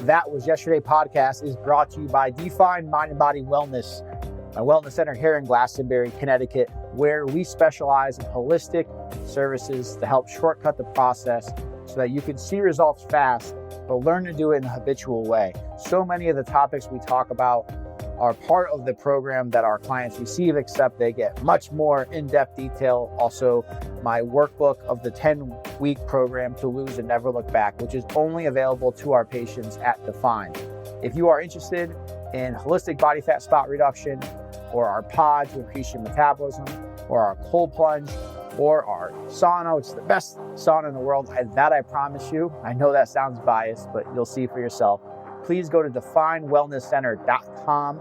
That Was Yesterday podcast is brought to you by Define Mind and Body Wellness, my wellness center here in Glastonbury, Connecticut, where we specialize in holistic services to help shortcut the process so that you can see results fast, but learn to do it in a habitual way. So many of the topics we talk about are part of the program that our clients receive, except they get much more in-depth detail. Also, my workbook of the 10-week program to lose and never look back, which is only available to our patients at Define. If you are interested in holistic body fat spot reduction, or our pod to increase your metabolism, or our cold plunge, or our sauna, which is the best sauna in the world, that I promise you. I know that sounds biased, but you'll see for yourself. Please go to definewellnesscenter.com.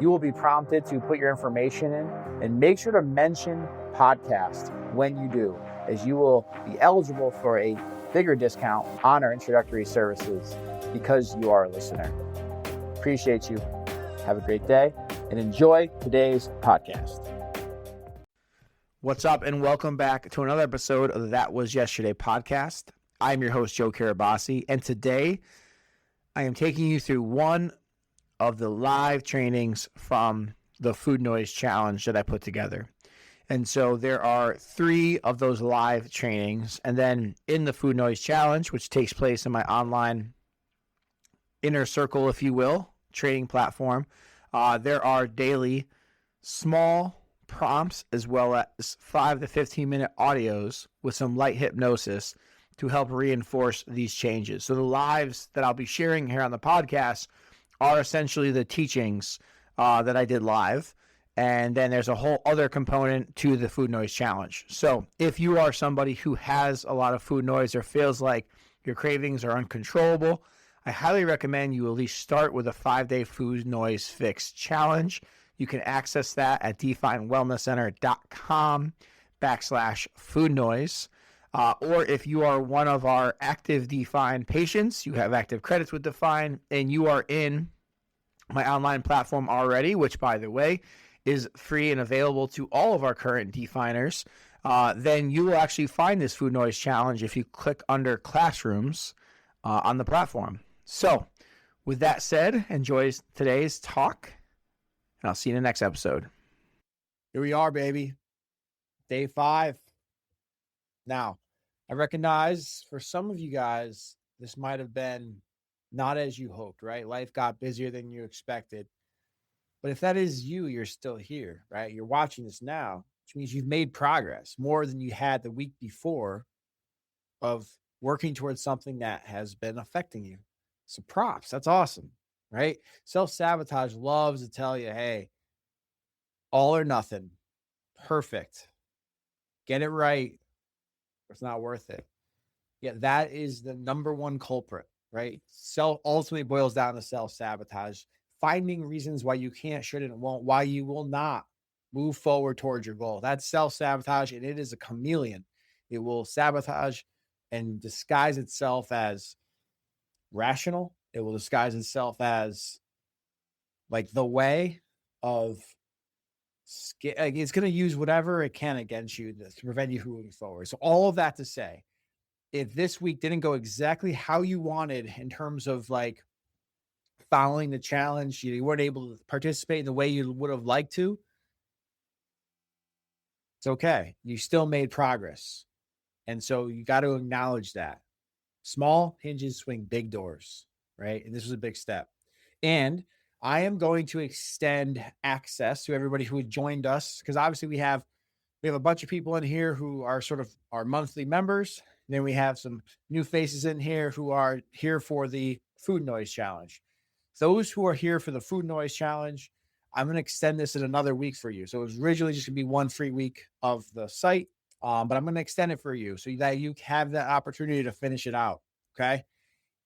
You will be prompted to put your information in, and make sure to mention podcast when you do, as you will be eligible for a bigger discount on our introductory services because you are a listener. Appreciate you. Have a great day and enjoy today's podcast. What's up, and welcome back to another episode of the That Was Yesterday podcast. I'm your host, Joe Carabasi, and today I am taking you through one of the live trainings from the Food Noise Challenge that I put together. And so there are 3 of those live trainings, and then in the Food Noise Challenge, which takes place in my online inner circle, if you will, training platform, there are daily small prompts as well as 5 to 15 minute audios with some light hypnosis to help reinforce these changes. So the lives that I'll be sharing here on the podcast are essentially the teachings that I did live. And then there's a whole other component to the Food Noise Challenge. So if you are somebody who has a lot of food noise or feels like your cravings are uncontrollable, I highly recommend you at least start with a 5-day Food Noise Fix Challenge. You can access that at definewellnesscenter.com/food noise. Or if you are one of our active Define patients, you have active credits with Define, and you are in my online platform already, which, by the way, is free and available to all of our current Definers, then you will actually find this Food Noise Challenge if you click under Classrooms on the platform. So, with that said, enjoy today's talk, and I'll see you in the next episode. Here we are, baby. Day 5. Now, I recognize for some of you guys, this might have been not as you hoped, right? Life got busier than you expected. But if that is you, you're still here, right? You're watching this now, which means you've made progress more than you had the week before of working towards something that has been affecting you. So props, that's awesome, right? Self-sabotage loves to tell you, hey, all or nothing, perfect, get it right, or it's not worth it. Yeah, that is the number one culprit, right? Ultimately boils down to self-sabotage, finding reasons why you can't, shouldn't, won't, why you will not move forward towards your goal. That's self-sabotage, and it is a chameleon. It will sabotage and disguise itself as rational. It will disguise itself as like the way of, it's going to use whatever it can against you to prevent you from moving forward. So all of that to say, if this week didn't go exactly how you wanted in terms of like following the challenge, you weren't able to participate in the way you would have liked to, it's okay. You still made progress. And so you got to acknowledge that. Small hinges swing big doors, right? And this was a big step. And I am going to extend access to everybody who had joined us, because obviously we have a bunch of people in here who are sort of our monthly members. And then we have some new faces in here who are here for the Food Noise Challenge. Those who are here for the Food Noise Challenge, I'm going to extend this in another week for you. So it was originally just going to be 1 free week of the site, but I'm going to extend it for you so that you have that opportunity to finish it out, okay?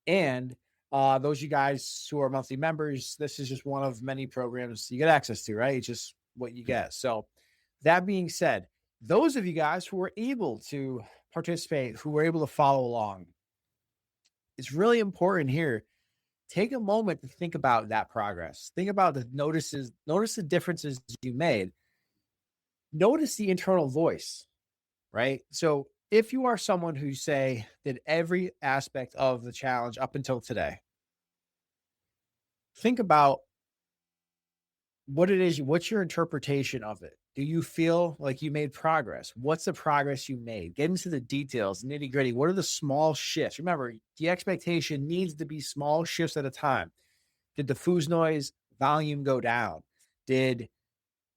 And those you guys who are monthly members, this is just one of many programs you get access to, right? It's just what you get. So that being said, those of you guys who were able to participate, who were able to follow along, it's really important here. Take a moment to think about that progress. Think about notice the differences you made. Notice the internal voice, right? So if you are someone who did every aspect of the challenge up until today, think about what it is. What's your interpretation of it? Do you feel like you made progress? What's the progress you made? Get into the details, nitty gritty. What are the small shifts? Remember, the expectation needs to be small shifts at a time. Did the food noise volume go down? Did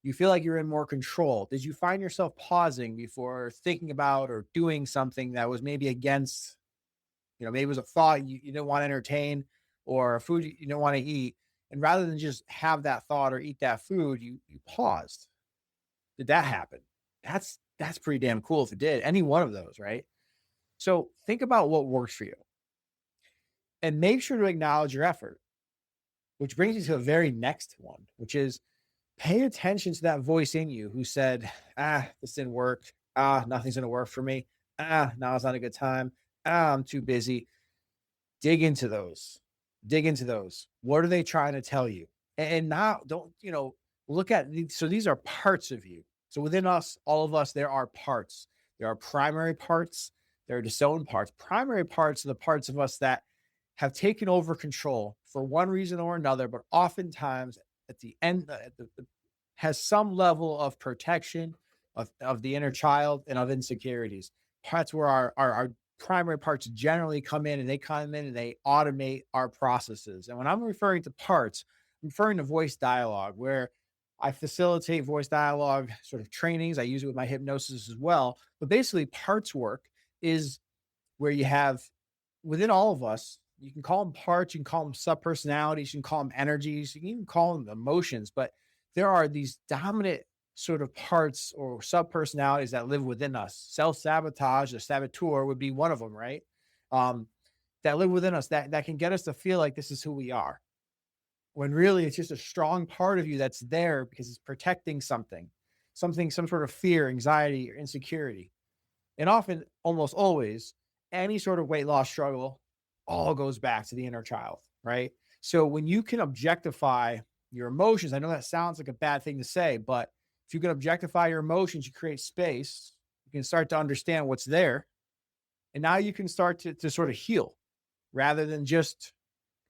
you feel like you're in more control? Did you find yourself pausing before thinking about or doing something that was maybe against, maybe it was a thought you didn't want to entertain, or a food you don't want to eat. And rather than just have that thought or eat that food, you paused. Did that happen? That's pretty damn cool if it did. Any one of those, right? So think about what works for you and make sure to acknowledge your effort, which brings you to the very next one, which is pay attention to that voice in you who said, this didn't work. Nothing's going to work for me. Now it's not a good time. I'm too busy. Dig into those. What are they trying to tell you? And now don't, look at these. So these are parts of you. So within us, all of us, there are parts. There are primary parts. There are disowned parts. Primary parts are the parts of us that have taken over control for one reason or another, but oftentimes at the end, has some level of protection of the inner child and of insecurities. That's where our primary parts generally come in, and they automate our processes. And when I'm referring to parts, I'm referring to voice dialogue, where I facilitate voice dialogue sort of trainings. I use it with my hypnosis as well. But basically, parts work is where you have within all of us, you can call them parts, you can call them subpersonalities, you can call them energies, you can even call them emotions, but there are these dominant sort of parts or subpersonalities that live within us. Self-sabotage, the saboteur would be one of them, right? That live within us that can get us to feel like this is who we are. When really it's just a strong part of you that's there because it's protecting something, some sort of fear, anxiety, or insecurity. And often, almost always, any sort of weight loss struggle all goes back to the inner child, right? So when you can objectify your emotions, I know that sounds like a bad thing to say, but if you can objectify your emotions, you create space, you can start to understand what's there. And now you can start to sort of heal rather than just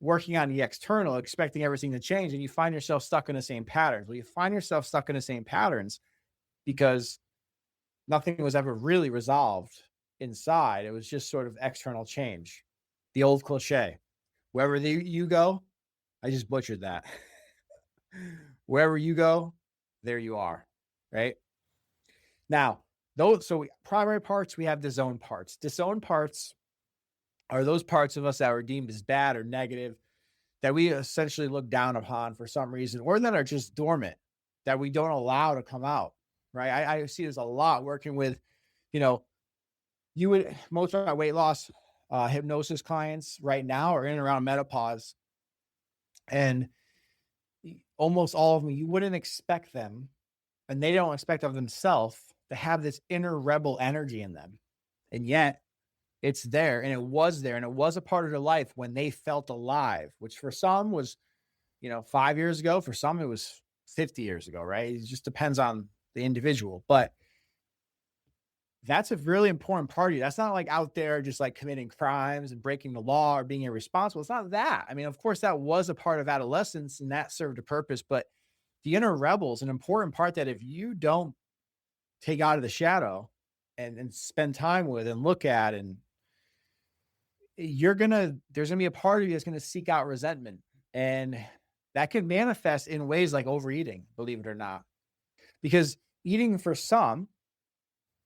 working on the external, expecting everything to change. And you find yourself stuck in the same patterns. Well, you find yourself stuck in the same patterns because nothing was ever really resolved inside. It was just sort of external change. The old cliche, wherever you go, I just butchered that. Wherever you go, there you are, right? Now, primary parts, we have disowned parts. Disowned parts are those parts of us that are deemed as bad or negative, that we essentially look down upon for some reason, or that are just dormant, that we don't allow to come out, right? I see this a lot working with, most of my weight loss hypnosis clients right now are in and around menopause. And almost all of them, you wouldn't expect them, and they don't expect of themselves, to have this inner rebel energy in them. And yet it's there, and it was there, and it was a part of their life when they felt alive, which for some was, 5 years ago. For some, it was 50 years ago, right? It just depends on the individual. But that's a really important part of you. That's not like out there just like committing crimes and breaking the law or being irresponsible. It's not that. I mean, of course, that was a part of adolescence and that served a purpose. But the inner rebel is an important part that if you don't take out of the shadow and spend time with and look at, and there's going to be a part of you that's going to seek out resentment. And that can manifest in ways like overeating, believe it or not, because eating for some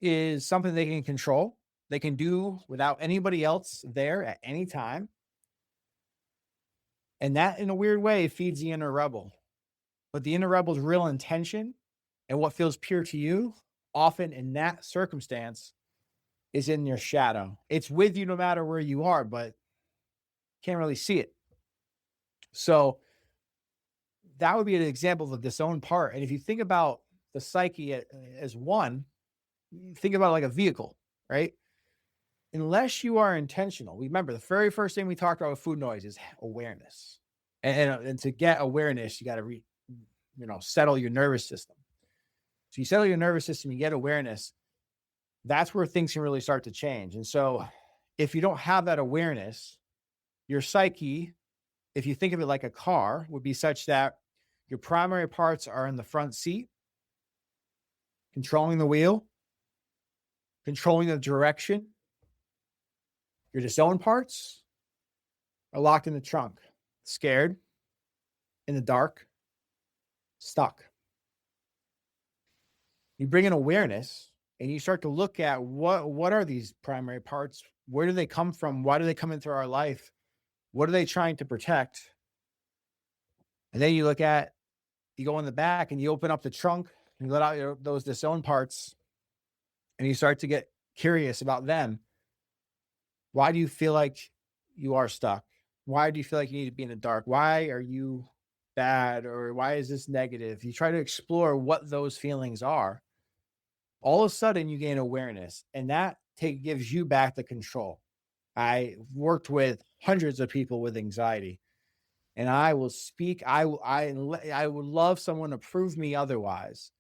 is something they can control. They can do without anybody else there at any time. And that, in a weird way, feeds the inner rebel. But the inner rebel's real intention and what feels pure to you, often in that circumstance, is in your shadow. It's with you no matter where you are, but can't really see it. So that would be an example of a disowned part. And if you think about the psyche as one, think about it like a vehicle, right? Unless you are intentional. Remember, the very first thing we talked about with food noise is awareness. And to get awareness, you got to settle your nervous system. So you settle your nervous system, you get awareness. That's where things can really start to change. And so if you don't have that awareness, your psyche if you think of it like a car, would be such that your primary parts are in the front seat, controlling the wheel, controlling the direction. Your disowned parts are locked in the trunk, scared, in the dark, stuck. You bring in awareness and you start to look at what are these primary parts? Where do they come from? Why do they come into our life? What are they trying to protect? And then you go in the back and you open up the trunk and you let out those disowned parts and you start to get curious about them. Why do you feel like you are stuck? Why do you feel like you need to be in the dark? Why are you bad? Or why is this negative? You try to explore what those feelings are. All of a sudden you gain awareness, and that gives you back the control. I worked with hundreds of people with anxiety, and I will speak. I would love someone to prove me otherwise,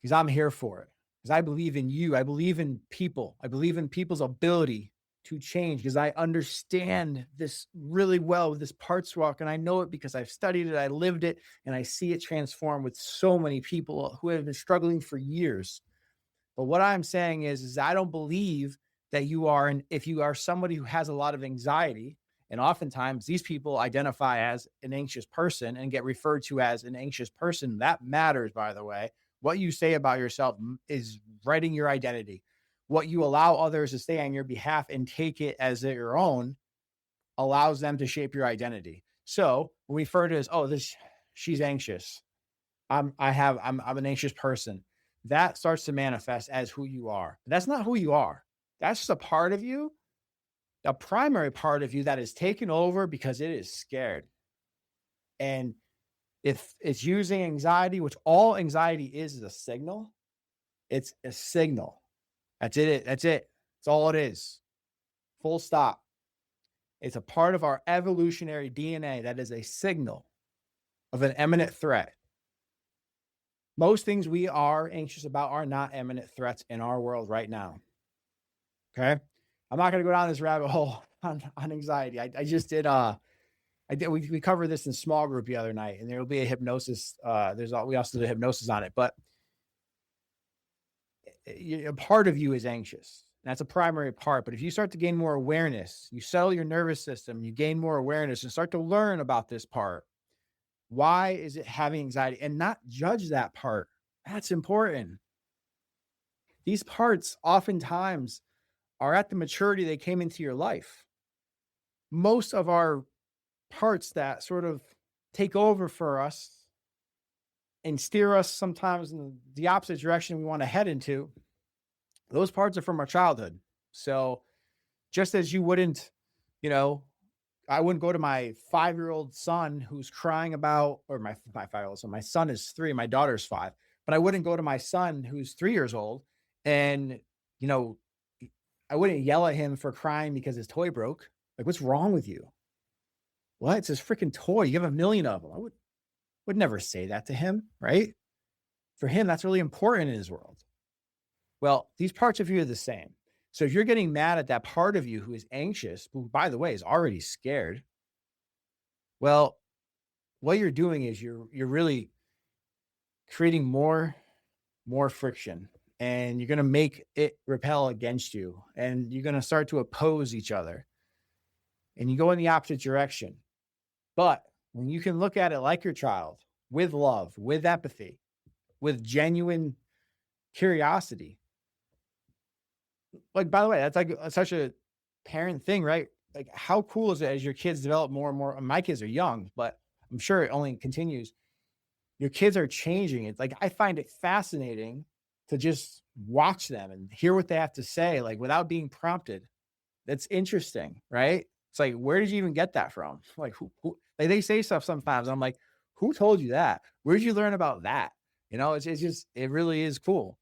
because I'm here for it. Because I believe in you. I believe in people. I believe in people's ability to change, because I understand this really well with this parts walk, and I know it because I've studied it, I lived it, and I see it transform with so many people who have been struggling for years. But what I'm saying is I don't believe that you are, and if you are somebody who has a lot of anxiety, and oftentimes these people identify as an anxious person and get referred to as an anxious person. That matters, by the way. What you say about yourself is writing your identity. What you allow others to say on your behalf and take it as their own allows them to shape your identity. So we refer to as, she's anxious. I'm an anxious person. That starts to manifest as who you are. That's not who you are. That's just a part of you, the primary part of you that is taken over because it is scared. And if it's using anxiety, which all anxiety is a signal, it's a signal. That's it. That's it. That's all it is. Full stop. It's a part of our evolutionary DNA that is a signal of an imminent threat. Most things we are anxious about are not imminent threats in our world right now. Okay. I'm not going to go down this rabbit hole on anxiety. I just did, we covered this in small group the other night, and there will be a hypnosis. We also did hypnosis on it, but a part of you is anxious. That's a primary part. But if you start to gain more awareness, you settle your nervous system, you gain more awareness and start to learn about this part. Why is it having anxiety, and not judge that part? That's important. These parts oftentimes are at the maturity they came into your life. Most of our parts that sort of take over for us and steer us sometimes in the opposite direction we want to head into, those parts are from our childhood. So just as you wouldn't, I wouldn't go to my 5-year-old son who's crying about, or my 5-year-old son, my son is 3, my daughter's 5, but I wouldn't go to my son who's 3 years old and, I wouldn't yell at him for crying because his toy broke. Like, what's wrong with you? What? It's his freaking toy. You have 1 million of them. I would never say that to him, right? For him, that's really important in his world. Well, these parts of you are the same. So if you're getting mad at that part of you who is anxious, who, by the way, is already scared, well, what you're doing is you're really creating more friction, and you're going to make it repel against you, and you're going to start to oppose each other, and you go in the opposite direction. But when you can look at it like your child, with love, with empathy, with genuine curiosity, like, by the way, that's like such a parent thing, right? Like, how cool is it as your kids develop more and more? My kids are young, but I'm sure it only continues. Your kids are changing. It's like, I find it fascinating to just watch them and hear what they have to say, like, without being prompted. That's interesting, right? It's like, where did you even get that from? Like, who like, they say stuff sometimes. I'm like, who told you that? Where did you learn about that? It's just, it really is cool.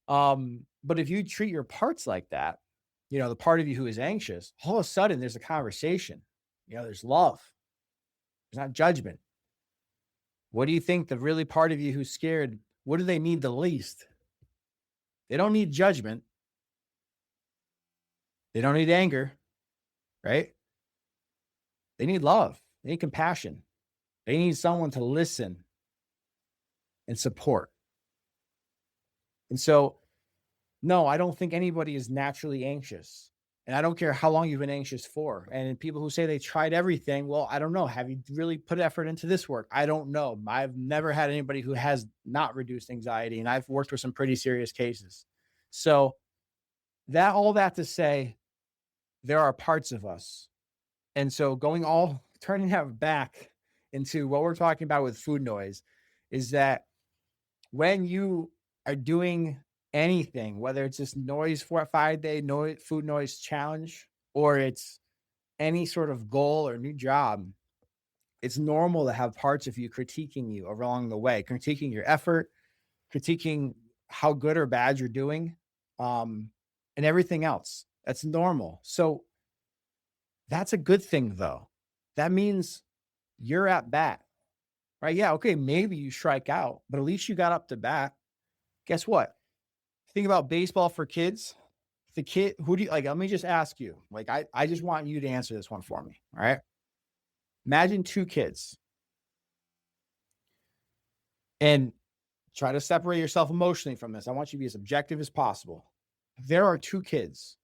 But if you treat your parts like that, the part of you who is anxious, all of a sudden there's a conversation, there's love. There's not judgment. What do you think the really part of you who's scared, what do they need the least? They don't need judgment. They don't need anger, right? They need love. They need compassion. They need someone to listen and support. And so, no, I don't think anybody is naturally anxious. And I don't care how long you've been anxious for. And people who say they tried everything, well, I don't know. Have you really put effort into this work? I don't know. I've never had anybody who has not reduced anxiety, and I've worked with some pretty serious cases. So all that to say, there are parts of us. And so turning that back into what we're talking about with food noise is that when you are doing anything, whether it's this noise for a 5-day food noise challenge, or it's any sort of goal or new job, it's normal to have parts of you critiquing you along the way, critiquing your effort, critiquing how good or bad you're doing, and everything else. That's normal. So that's a good thing, though. That means you're at bat, right? Yeah, okay, maybe you strike out, but at least you got up to bat. Guess what? Think about baseball for kids. The kid, who do you like? Let me just ask you. Like, I just want you to answer this one for me. All right. Imagine 2 kids and try to separate yourself emotionally from this. I want you to be as objective as possible. There are 2 kids.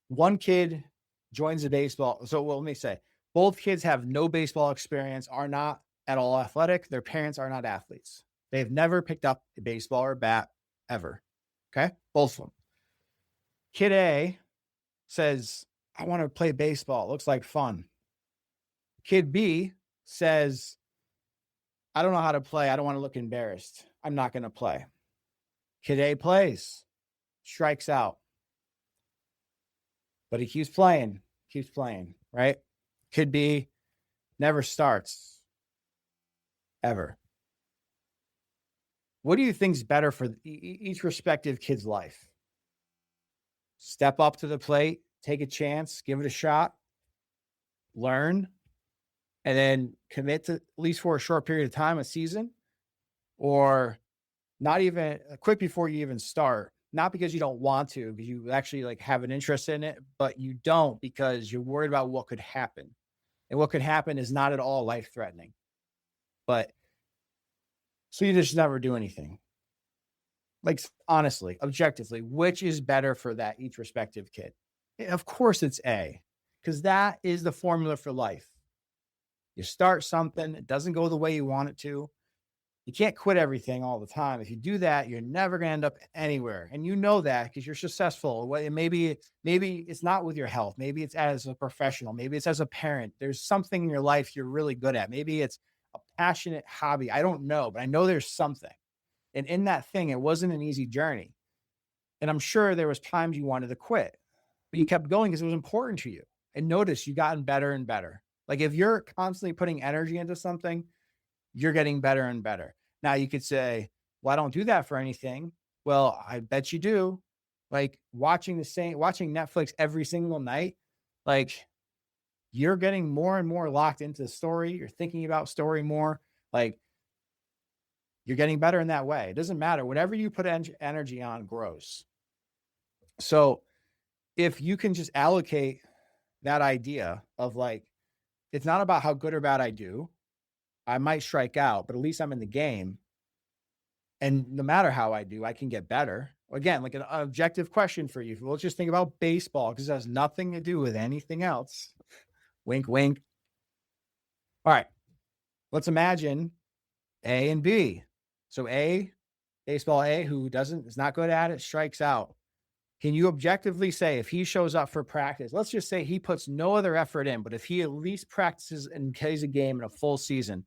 One kid joins the baseball. So, well, let me say, both kids have no baseball experience, are not at all athletic. Their parents are not athletes. They've never picked up a baseball or bat ever. Okay. Both of them. Kid A says, I want to play baseball. It looks like fun. Kid B says, I don't know how to play. I don't want to look embarrassed. I'm not going to play. Kid A plays, strikes out. But he keeps playing, right? Kid B never starts, ever. What do you think is better for each respective kid's life? Step up to the plate, take a chance, give it a shot, learn, and then commit to at least for a short period of time, a season, or not even quick before you even start. Not because you don't want to, because you actually like have an interest in it, but you don't because you're worried about what could happen. And what could happen is not at all life-threatening. But so you just never do anything. Like, honestly, objectively, which is better for that each respective kid? Of course it's A, because that is the formula for life. You start something, it doesn't go the way you want it to. You can't quit everything all the time. If you do that, you're never going to end up anywhere. And you know that because you're successful. Maybe it's not with your health. Maybe it's as a professional. Maybe it's as a parent. There's something in your life you're really good at. Maybe it's a passionate hobby. I don't know, but I know there's something. And in that thing, it wasn't an easy journey. And I'm sure there was times you wanted to quit, but you kept going because it was important to you. And notice you've gotten better and better. Like if you're constantly putting energy into something, you're getting better and better. Now you could say, well, I don't do that for anything. Well, I bet you do. Like watching Netflix every single night, like you're getting more and more locked into the story. You're thinking about story more. Like you're getting better in that way. It doesn't matter. Whatever you put energy on grows. So if you can just allocate that idea of like, it's not about how good or bad I do. I might strike out, but at least I'm in the game. And no matter how I do, I can get better. Again, like an objective question for you. We'll just think about baseball because it has nothing to do with anything else. Wink, wink. All right. Let's imagine A and B. So baseball A, who is not good at it, strikes out. Can you objectively say if he shows up for practice, let's just say he puts no other effort in, but if he at least practices and plays a game in a full season,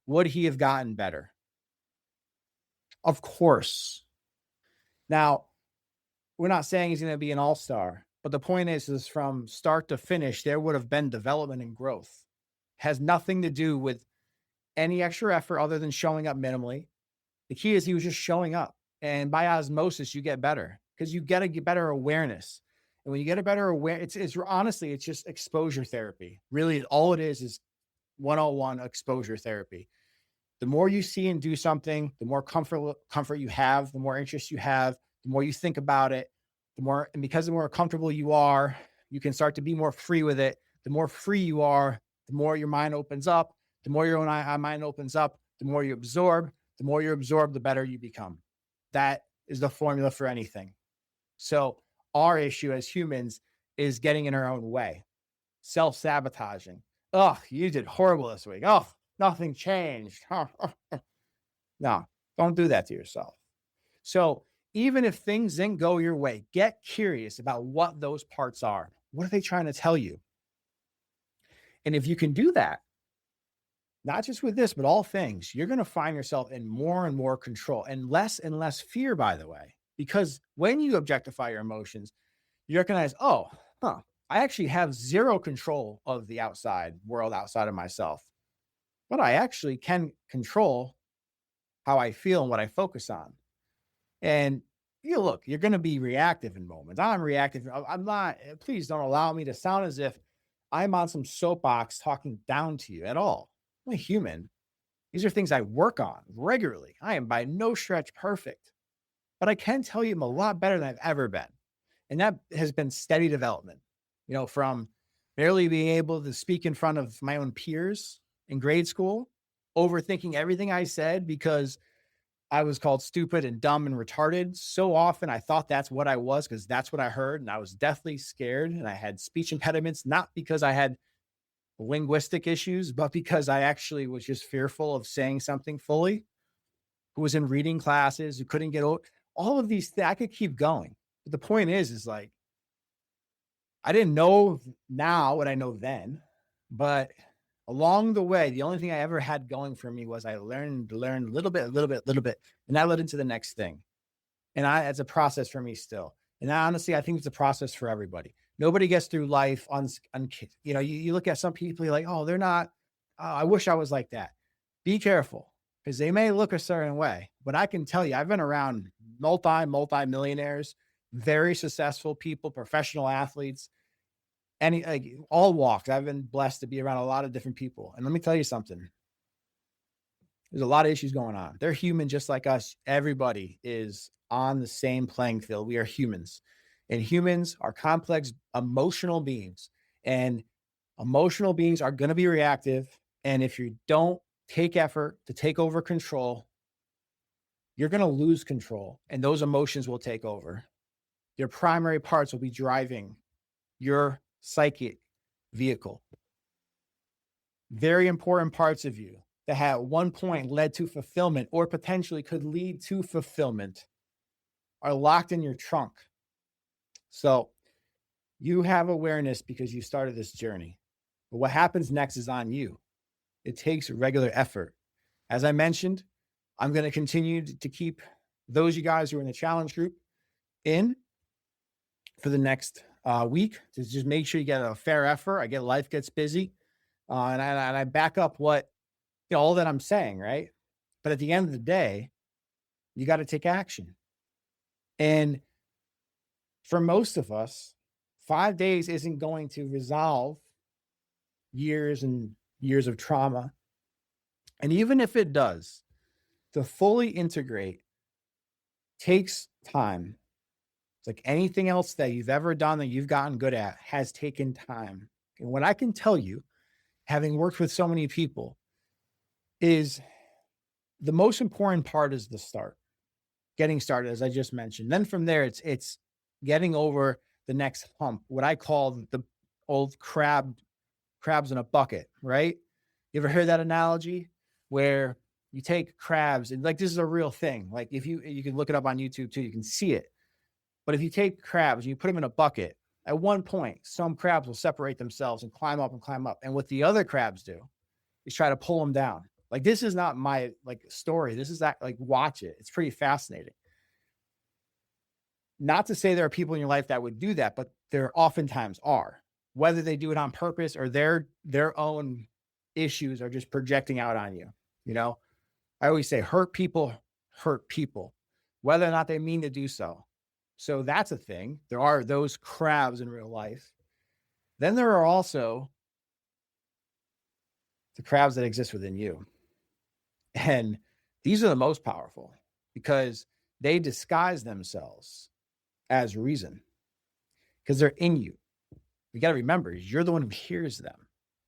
would he have gotten better? Of course. Now, we're not saying he's going to be an all-star, but the point is from start to finish, there would have been development and growth. Has nothing to do with any extra effort other than showing up minimally. The key is he was just showing up. And by osmosis, you get better because you get better awareness. And when you get a better awareness, it's honestly, it's just exposure therapy. Really, all it is 101 exposure therapy. The more you see and do something, the more comfort you have, the more interest you have, the more you think about it, and because the more comfortable you are, you can start to be more free with it. The more free you are, The more your mind opens up, the more your own mind opens up, the more you absorb, the better you become. That is the formula for anything. So our issue as humans is getting in our own way, self-sabotaging. Oh, you did horrible this week. Oh, nothing changed. No, don't do that to yourself. So even if things didn't go your way, get curious about what those parts are. What are they trying to tell you? And if you can do that, not just with this, but all things, you're going to find yourself in more and more control and less fear, by the way, because when you objectify your emotions, you recognize, oh, I actually have zero control of the outside world outside of myself, but I actually can control how I feel and what I focus on. And look, you're going to be reactive in moments. I'm reactive. I'm not, please don't allow me to sound as if I'm on some soapbox talking down to you at all. I'm a human. These are things I work on regularly. I am by no stretch perfect, but I can tell you I'm a lot better than I've ever been. And that has been steady development, from barely being able to speak in front of my own peers in grade school, overthinking everything I said because I was called stupid and dumb and retarded. So often I thought that's what I was because that's what I heard. And I was deathly scared and I had speech impediments, not because I had linguistic issues, but because I actually was just fearful of saying something fully, who was in reading classes, who couldn't get over all of these things. I could keep going. But the point is like, I didn't know now what I know then, but along the way, the only thing I ever had going for me was I learned a little bit, and that led into the next thing. And it's a process for me still. And honestly, I think it's a process for everybody. Nobody gets through life you look at some people, you're like, oh, they're not, I wish I was like that. Be careful because they may look a certain way, but I can tell you, I've been around multi-millionaires, very successful people, professional athletes, all walks. I've been blessed to be around a lot of different people. And let me tell you something. There's a lot of issues going on. They're human just like us. Everybody is on the same playing field. We are humans, and humans are complex emotional beings, and emotional beings are going to be reactive. And if you don't take effort to take over control, you're going to lose control, and those emotions will take over. Your primary parts will be driving your psychic vehicle. Very important parts of you that at one point led to fulfillment or potentially could lead to fulfillment are locked in your trunk. So you have awareness because you started this journey. But what happens next is on you. It takes regular effort. As I mentioned, I'm going to continue to keep those you guys who are in the challenge group in for the next week to just make sure you get a fair effort. I get life gets busy. And I back up what, all that I'm saying, right? But at the end of the day, you got to take action. And for most of us, 5 days isn't going to resolve years and years of trauma. And even if it does, to fully integrate takes time. It's like anything else that you've ever done that you've gotten good at has taken time. And what I can tell you, having worked with so many people, is the most important part is the start, getting started, as I just mentioned. Then from there, it's getting over the next hump, what I call the old crabs in a bucket, right? You ever heard that analogy where you take crabs and like, this is a real thing. Like if you can look it up on YouTube too, you can see it. But if you take crabs and you put them in a bucket, at one point, some crabs will separate themselves and climb up. And what the other crabs do is try to pull them down. Like, this is not my story. This is that, watch it. It's pretty fascinating. Not to say there are people in your life that would do that, but there oftentimes are, whether they do it on purpose or their own issues are just projecting out on you. I always say hurt people, whether or not they mean to do so. So that's a thing. There are those crabs in real life. Then there are also the crabs that exist within you. And these are the most powerful because they disguise themselves as reason because they're in you. You got to remember, you're the one who hears them,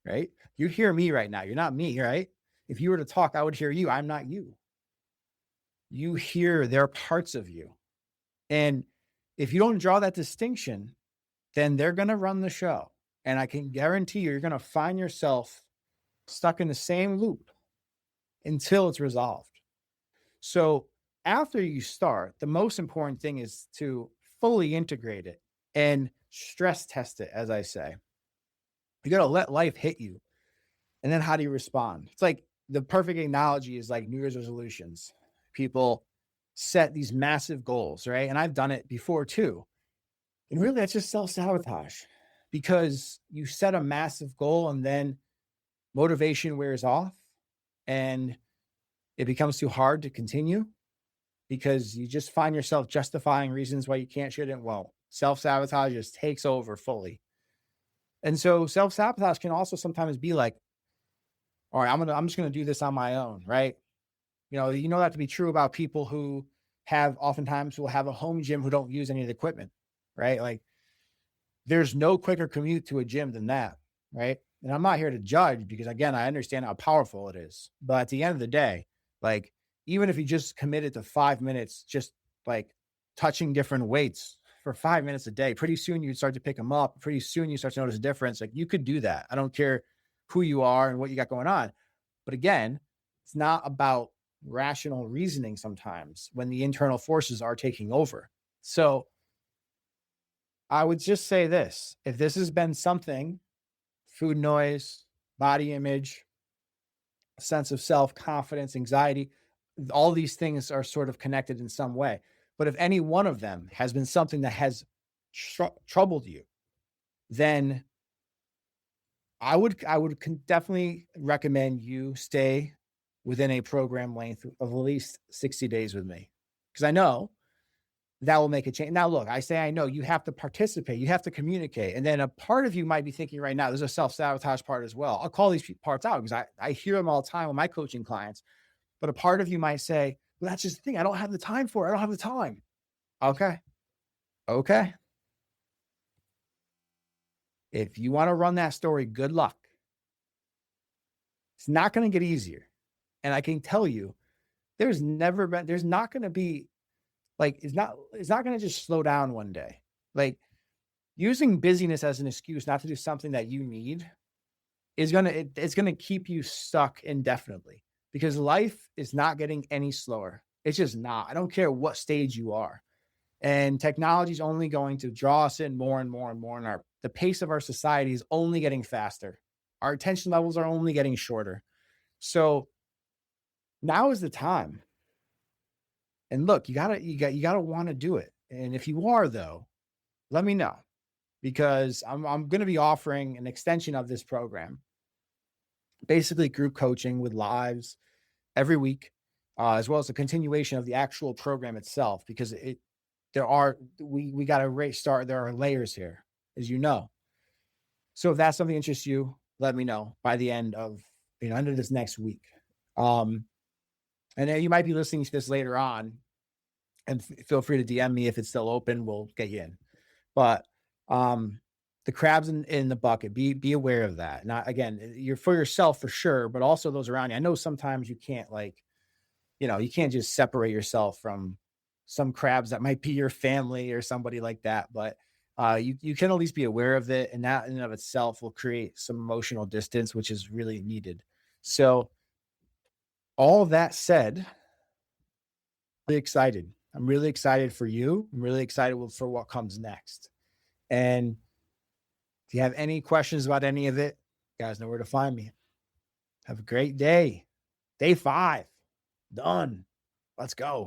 right? You hear me right now. You're not me, right? If you were to talk, I would hear you. I'm not you. You hear their parts of you. And if you don't draw that distinction, then they're going to run the show. And I can guarantee you're going to find yourself stuck in the same loop until it's resolved. So after you start, the most important thing is to fully integrate it and stress test it, as I say. You got to let life hit you. And then how do you respond? It's like the perfect analogy is like New Year's resolutions. People set these massive goals, right? And I've done it before too. And really, that's just self-sabotage because you set a massive goal and then motivation wears off and it becomes too hard to continue because you just find yourself justifying reasons why you can't, shouldn't, won't. Self-sabotage just takes over fully. And so self-sabotage can also sometimes be like, all right, I'm just gonna do this on my own, right? You know that to be true about people who oftentimes will have a home gym who don't use any of the equipment, right? Like there's no quicker commute to a gym than that, right? And I'm not here to judge because again, I understand how powerful it is. But at the end of the day, like even if you just committed to 5 minutes, just like touching different weights for 5 minutes a day, pretty soon you'd start to pick them up. Pretty soon you start to notice a difference. Like you could do that. I don't care who you are and what you got going on. But again, it's not about rational reasoning sometimes when the internal forces are taking over. So I would just say this, if this has been something, food noise, body image, sense of self, confidence, anxiety, all these things are sort of connected in some way. But if any one of them has been something that has troubled you, then I would definitely recommend you stay within a program length of at least 60 days with me. Because I know that will make a change. Now, look, I know you have to participate, you have to communicate. And then a part of you might be thinking right now, there's a self-sabotage part as well. I'll call these parts out because I hear them all the time with my coaching clients. But a part of you might say, well, that's just the thing. I don't have the time for it. I don't have the time. Okay. Okay. If you want to run that story, good luck. It's not going to get easier. And I can tell you, there's not going to be like, it's not going to just slow down one day. Like using busyness as an excuse not to do something that you need it's going to keep you stuck indefinitely because life is not getting any slower. It's just not. I don't care what stage you are. And technology is only going to draw us in more and more and more. And the pace of our society is only getting faster. Our attention levels are only getting shorter. So now is the time. And look, you gotta want to do it. And if you are though, let me know because I'm going to be offering an extension of this program, basically group coaching with lives every week, as well as a continuation of the actual program itself, because we got to restart. There are layers here, as you know. So if that's something that interests you, let me know by the end of, end of this next week. And then you might be listening to this later on and feel free to DM me if it's still open, we'll get you in. But, the crabs in the bucket, be aware of that. Not again, you're for yourself for sure, but also those around you. I know sometimes you can't you can't just separate yourself from some crabs that might be your family or somebody like that. But you can at least be aware of it. And that in and of itself will create some emotional distance, which is really needed. So all that said, I'm really excited for you. I'm really excited for what comes next. And if you have any questions about any of it, you guys know where to find me. Have a great day. Day 5. Done. Let's go.